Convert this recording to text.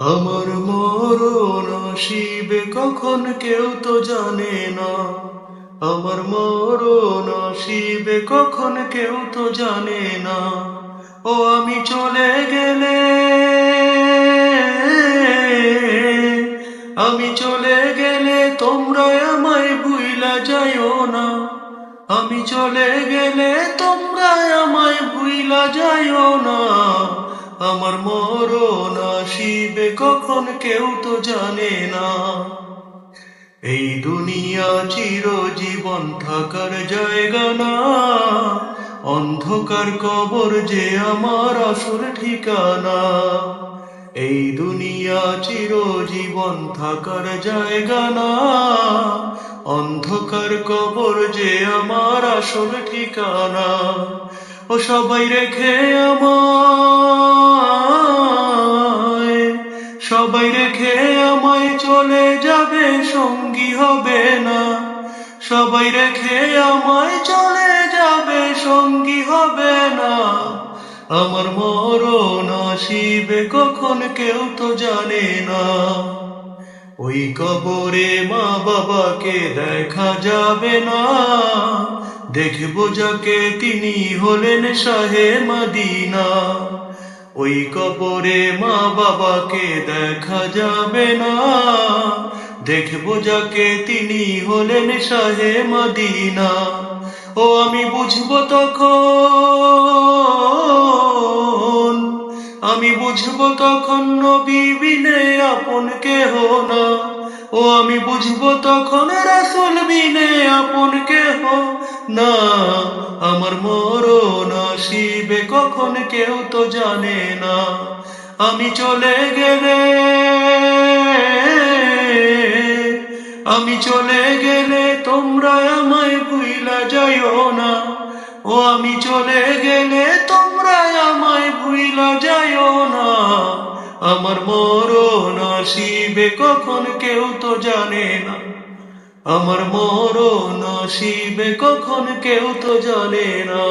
আমার মরণ আসিবে কখন কেউ তো জানে না। আমার মরণ আসিবে কখন কেউ তো জানে না। ও আমি চলে গেলে, আমি চলে গেলে তোমরা আমায় ভুইলা যাইও না। আমি চলে গেলে তোমরা আমায় ভুইলা যাইও না। আমার মরণ আসিবে কখন কেউ তো জানে না। এই দুনিয়া চিরজীবন থাকার জায়গা না। অন্ধকার কবর যে আমার আসল ঠিকানা। এই দুনিয়া চিরজীবন থাকার জায়গা না। অন্ধকার কবর যে আমার আসল ঠিকানা। ও সবাই রেখে আমায়, সবাই রেখে আমায় চলে যাবে, সঙ্গী হবে না। সবাই রেখে আমায় চলে যাবে, সঙ্গী হবে না। আমার মরণ আসিবে কখন কেউ তো জানে না। ওই কবরে মা বাবাকে দেখা যাবে না। দেখবো যাকে তিনি হলেন শাহে মদিনা। ওই কবরে মা বাবাকে দেখা যাবে না। দেখবো যাকে তিনি হলেন শাহে মদিনা। ও আমি বুঝবো তখন, আমি বুঝবো তখন নবী বিনে আপন কেহ না। ও আমি বুঝবো তখন রাসূল বিনে আপন কেহ না। আমার মরণ আসিবে কখন কেউ তো জানে না। আমি চলে গেলে, আমি চলে গেলে তোমরা আমায় ভুইলা যাইও না। ও আমি চলে গেলে তোমরা আমায় ভুইলা যাইও না। আমার মরণ আসিবে কখন কেউ তো জানে না। আমার মরণ আসিবে কখন কেউ তো জানে না।